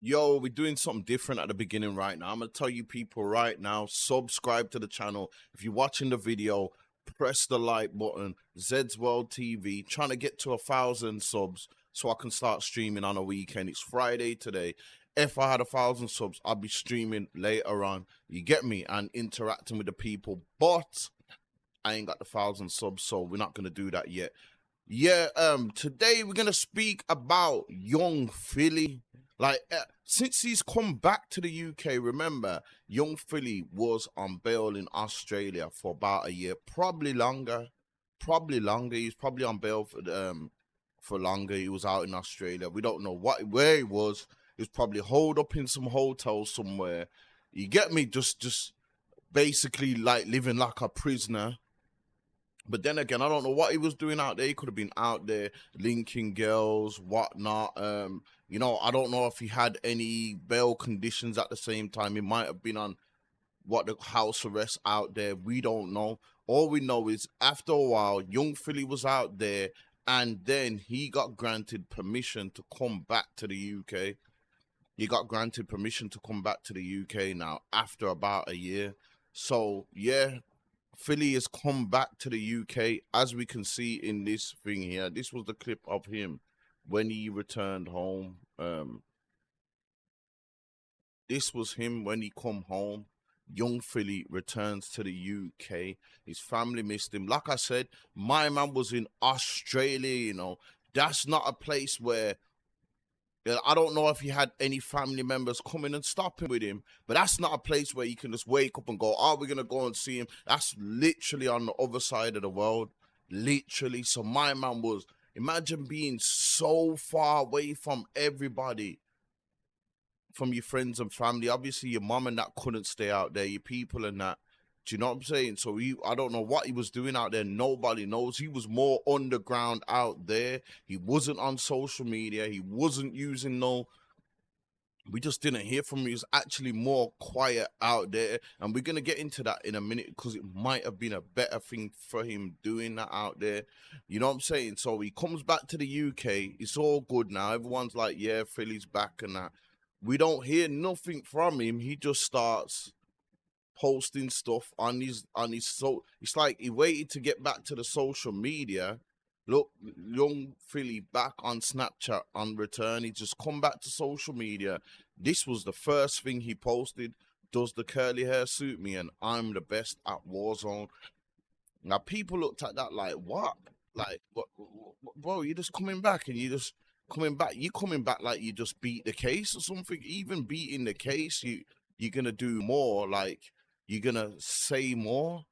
Yo, we're doing something different at the beginning right now. I'm gonna tell you people right now, subscribe to the channel. If you're watching the video, press the like button. Zed's World TV, trying to get to 1,000 subs so I can start streaming on a weekend. It's Friday today. If I had 1,000 subs, I'd be streaming later on. You get me? And interacting with the people. But I ain't got the 1,000 subs, so we're not gonna do that yet. Yeah, today we're gonna speak about Young Philly. Like, since he's come back to the UK, remember, Young Philly was on bail in Australia for about a year, probably longer. Probably longer. He's probably on bail for longer. He was out in Australia. We don't know where he was. He was probably holed up in some hotel somewhere. You get me? Just basically like living like a prisoner. But then again, I don't know what he was doing out there. He could have been out there linking girls, whatnot. I don't know if he had any bail conditions at the same time. He might have been on what the house arrest out there. We don't know. All we know is after a while, young Philly was out there, and then he got granted permission to come back to the UK. He got granted permission to come back to the UK now after about a year. So yeah, Philly has come back to the UK, as we can see in this thing here. This was the clip of him when he returned home. This was him when he come home. Young Philly returns to the UK. His family missed him. Like I said, my man was in Australia. That's not a place where I don't know if he had any family members coming and stopping with him, but that's not a place where you can just wake up and go, "Oh, we're gonna go and see him." That's literally on the other side of the world, literally. So my man was, imagine being so far away from everybody, from your friends and family. Obviously, your mom and that couldn't stay out there, your people and that. Do you know what I'm saying? So I don't know what he was doing out there. Nobody knows. He was more underground out there. He wasn't on social media. He wasn't using no. We just didn't hear from him. He was actually more quiet out there, and we're gonna get into that in a minute because it might have been a better thing for him doing that out there. You know what I'm saying? So he comes back to the UK. It's all good now. Everyone's like, "Yeah, Philly's back," and that. We don't hear nothing from him. He just starts posting stuff on his so it's like he waited to get back to the social media. Look, young Philly back on Snapchat on return. He just come back to social media. This was the first thing he posted. Does the curly hair suit me? And I'm the best at Warzone. Now people looked at that like, what? Like, what, bro? You're just coming back and you just coming back. You coming back like you just beat the case or something. Even beating the case, you're gonna do more. Like you're gonna say more.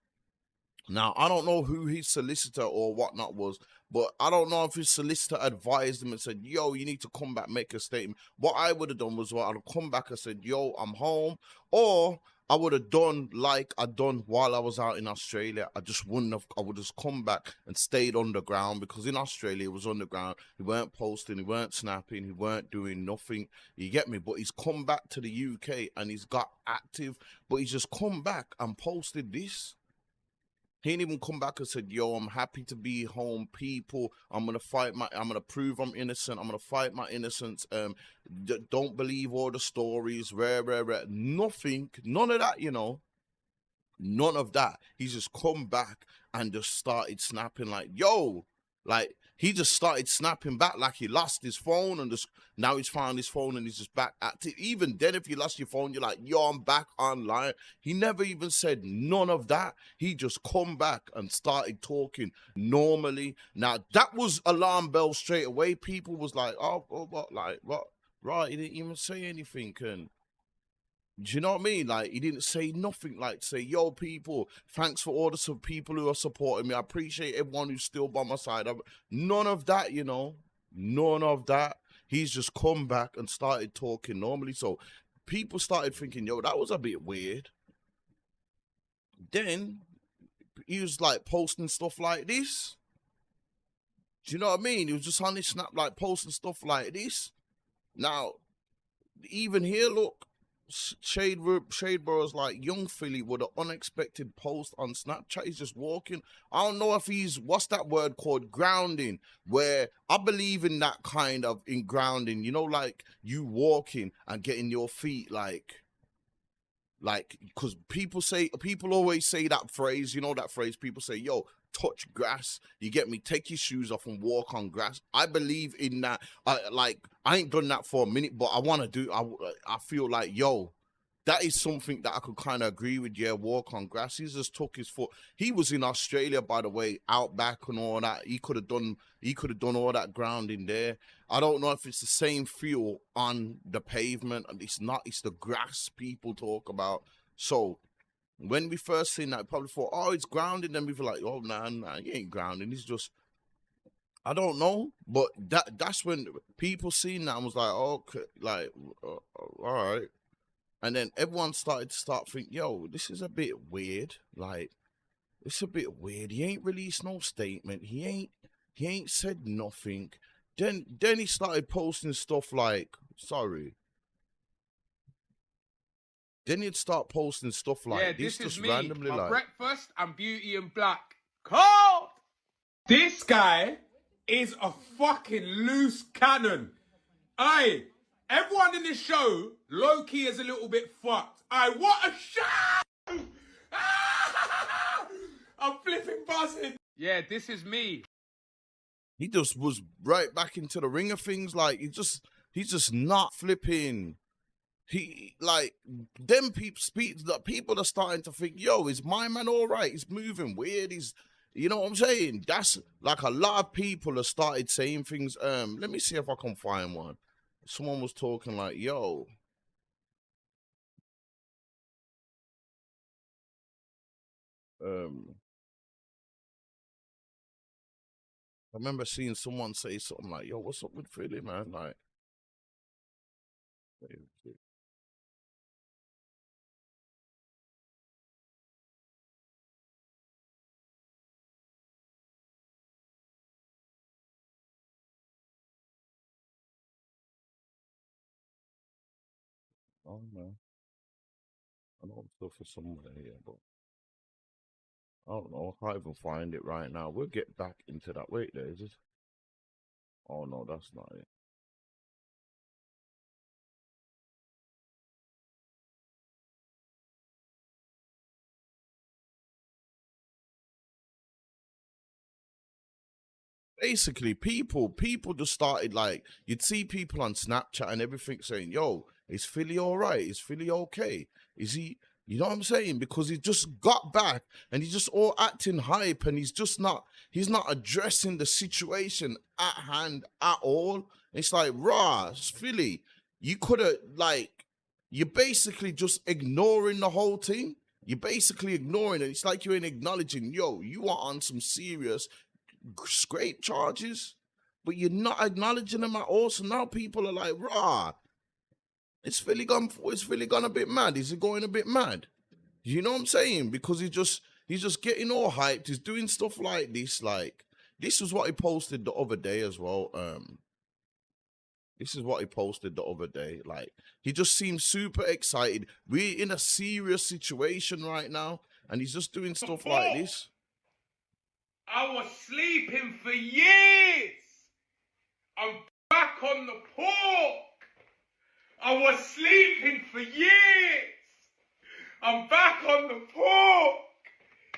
Now I don't know who his solicitor or whatnot was, but I don't know if his solicitor advised him and said, "Yo, you need to come back, make a statement." What I would have done was, I'd have come back and said, "Yo, I'm home," or I would have done like I done while I was out in Australia. I just wouldn't have. I would just come back and stayed underground because in Australia it was underground. He weren't posting, he weren't snapping, he weren't doing nothing. You get me? But he's come back to the UK and he's got active. But he's just come back and posted this. He ain't even come back and said, "Yo, I'm happy to be home, people. I'm gonna prove I'm innocent. I'm gonna fight my innocence. Don't believe all the stories, rare. Nothing, none of that. None of that. He's just come back and just started snapping like, "Yo," like he just started snapping back like he lost his phone and just now he's found his phone and he's just back active. Even then, if you lost your phone, you're like, "Yo, I'm back online." He never even said none of that. He just come back and started talking normally. Now that was alarm bell straight away. People was like, "Oh, what, like what?" Right? He didn't even say anything, and do you know what I mean? Like he didn't say nothing. Like say, "Yo, people, thanks for all the people who are supporting me. I appreciate everyone who's still by my side." None of that. None of that. He's just come back and started talking normally. So people started thinking, "Yo, that was a bit weird." Then he was like posting stuff like this. Do you know what I mean? He was just on his snap like posting stuff like this. Now, even here, look. Shade Bros like Young Philly with an unexpected post on Snapchat. He's just walking. I don't know if he's what's that word called grounding, where I believe in that kind of in grounding. You know, like you walking and getting your feet like because people always say that phrase, you know, that phrase people say, yo, touch grass, you get me, take your shoes off and walk on grass. I believe in that. I ain't done that for a minute, but I want to do. I feel like, yo, that is something that I could kind of agree with. Yeah, walk on grass. He just took his foot. He was in Australia, by the way, out back and all that. He could have done all that grounding there. I don't know if it's the same feel on the pavement, and it's not. It's the grass people talk about. So when we first seen that, probably thought, oh, it's grounding. Then we were like, oh, nah, he ain't grounding. He's just, I don't know. But that's when people seen that and was like, okay, like, all right. And then everyone started to think, yo, this is a bit weird. Like, it's a bit weird. He ain't released no statement. He ain't said nothing. Then he started posting stuff like, sorry. Then he'd start posting stuff like, yeah, this is just me. randomly My like breakfast and Beauty in Black. Cold! This guy is a fucking loose cannon. Aye, everyone in this show, low-key is a little bit fucked. Aye, what a show! I'm flipping buzzing. Yeah, this is me. he just was right back into the ring of things. Like he's just not flipping. He like them people are starting to think, yo, is my man all right? He's moving weird. He's, you know what I'm saying? That's like a lot of people have started saying things. Let me see if I can find one. Someone was talking like, yo, I remember seeing someone say something like, yo, what's up with Philly, man? Like, oh man, I know I'm still for somewhere here, but I don't know. I can't even find it right now. We'll get back into that. Wait, there is it? Oh no, that's not it. Basically, people just started like, you'd see people on Snapchat and everything saying, yo, is Philly all right? Is Philly okay? Is he, you know what I'm saying? Because he just got back and he's just all acting hype and he's not addressing the situation at hand at all. It's like, rah, it's Philly, you could have, like, you're basically just ignoring the whole thing. You're basically ignoring it. It's like you ain't acknowledging, yo, you are on some serious scrape charges, but you're not acknowledging them at all. So now people are like, rah, it's Philly gone a bit mad. Is he going a bit mad? You know what I'm saying? Because he's just getting all hyped. He's doing stuff like this. Like, this is what he posted the other day as well. This is what he posted the other day. Like, he just seems super excited. We're in a serious situation right now, and he's just doing stuff like this. I was sleeping for years. I'm back on the pork. I was sleeping for years. I'm back on the pork.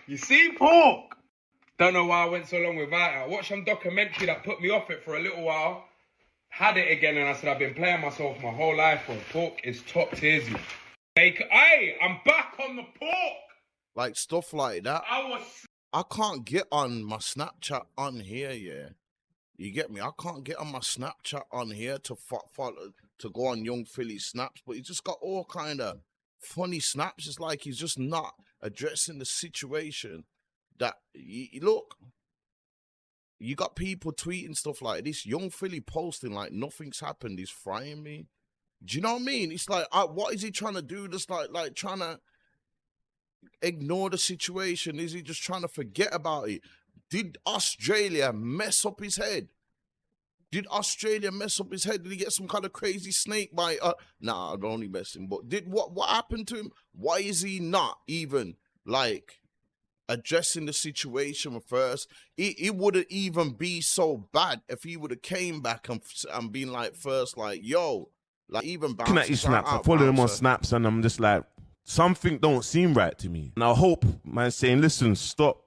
You see, pork? Don't know why I went so long without it. I watched some documentary that put me off it for a little while. Had it again and I said, I've been playing myself my whole life, bro. Pork is top tiersy. Hey, I'm back on the pork. Like, stuff like that. I can't get on my Snapchat on here, yeah. You get me? I can't get on my Snapchat on here to follow, to go on Young Philly snaps, but he just got all kind of funny snaps. It's like he's just not addressing the situation. That look, you got people tweeting stuff like this. Young Philly posting like nothing's happened. He's frying me. Do you know what I mean? It's like, what is he trying to do? Just like trying to ignore the situation? Is he just trying to forget about it? Did Australia mess up his head? Did Australia mess up his head? Did he get some kind of crazy snake bite? Nah, I'm only messing. But what happened to him? Why is he not even like addressing the situation first? It wouldn't even be so bad if he would have came back and been like first, like, yo, like even looking at his snaps, I follow him on snaps, and I'm just like, something don't seem right to me. And I hope man saying, listen, stop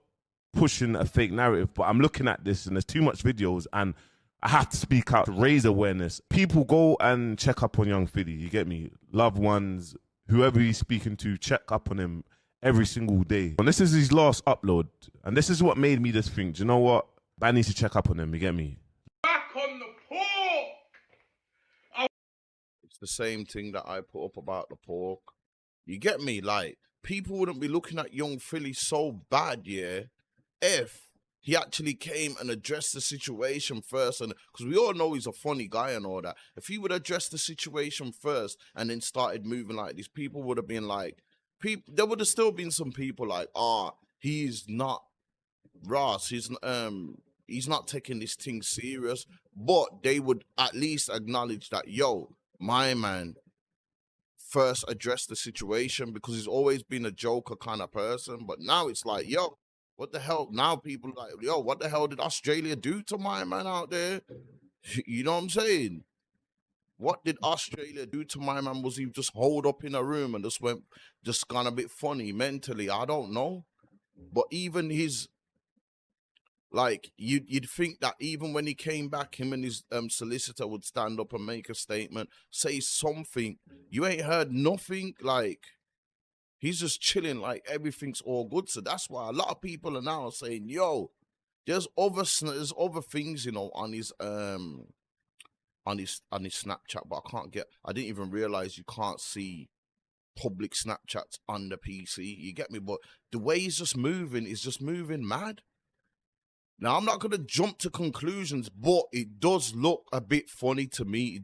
pushing a fake narrative. But I'm looking at this and there's too much videos and I have to speak out to raise awareness. People go and check up on young Philly, you get me? Loved ones, whoever he's speaking to, check up on him every single day. And this is his last upload. And this is what made me just think, do you know what? I need to check up on him, you get me? Back on the pork. It's the same thing that I put up about the pork. You get me? Like, people wouldn't be looking at young Philly so bad, yeah, if he actually came and addressed the situation first. And because we all know he's a funny guy and all that. If he would address the situation first and then started moving like this, people would have been like, there would have still been some people like, he's not Ross, he's not taking this thing serious. But they would at least acknowledge that, yo, my man first address the situation, because he's always been a joker kind of person. But now it's like, yo, what the hell? Now people like, yo, what the hell did Australia do to my man out there? You know what I'm saying? What did Australia do to my man? Was he just holed up in a room and just gone a bit funny mentally? I don't know. But even his, like, you'd think that even when he came back, him and his solicitor would stand up and make a statement, say something. You ain't heard nothing. Like, he's just chilling, like everything's all good. So that's why a lot of people are now saying, yo, there's other things, you know, on his Snapchat, but I didn't even realize you can't see public Snapchats on the PC. You get me? But the way he's just moving is just moving mad. Now, I'm not going to jump to conclusions, but it does look a bit funny to me.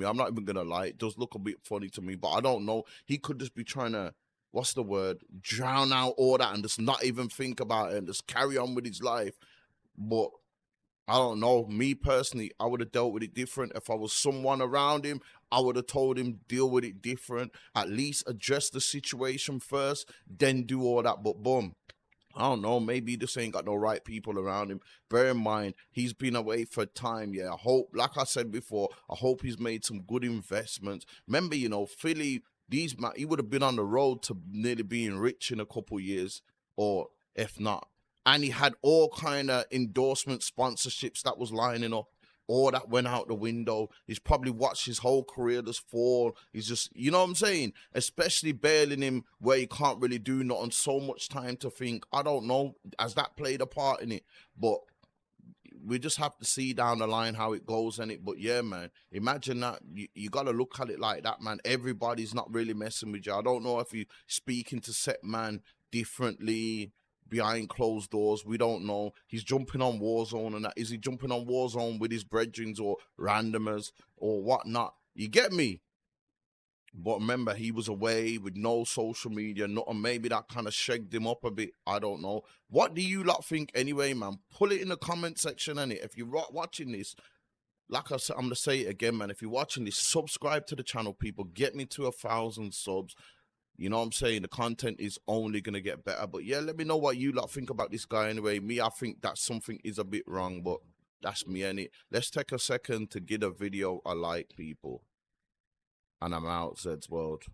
I'm not even going to lie. It does look a bit funny to me, but I don't know. He could just be trying to, drown out all that and just not even think about it and just carry on with his life. But I don't know. Me personally, I would have dealt with it different. If I was someone around him, I would have told him, deal with it different. At least address the situation first, then do all that. But boom. I don't know, maybe this ain't got no right people around him. Bear in mind, he's been away for time, yeah. I hope, like I said before, I hope he's made some good investments. Remember, you know, Philly, he would have been on the road to nearly being rich in a couple years, or if not. And he had all kind of endorsement sponsorships that was lining up. All that went out the window. He's probably watched his whole career just fall. He's just, you know what I'm saying? Especially bailing him where he can't really do nothing, so much time to think. I don't know, has that played a part in it? But we just have to see down the line how it goes in it. But yeah, man, imagine that. You got to look at it like that, man. Everybody's not really messing with you. I don't know if you're speaking to set man differently behind closed doors. We don't know. He's jumping on Warzone and that. Is he jumping on Warzone with his brethrens or randomers or whatnot? You get me? But remember, he was away with no social media, nothing. Maybe that kind of shagged him up a bit. I don't know. What do you lot think anyway, man? Put it in the comment section, innit? If you're watching this, like I said, I'm going to say it again, man. If you're watching this, subscribe to the channel, people. Get me to 1,000 subs. You know what I'm saying? The content is only going to get better. But yeah, let me know what you lot think about this guy anyway. Me, I think that something is a bit wrong, but that's me, innit? Let's take a second to give a video a like, people. And I'm out, Zed's World.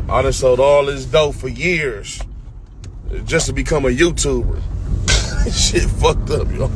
I done sold all this dope for years just to become a YouTuber. Shit fucked up, y'all.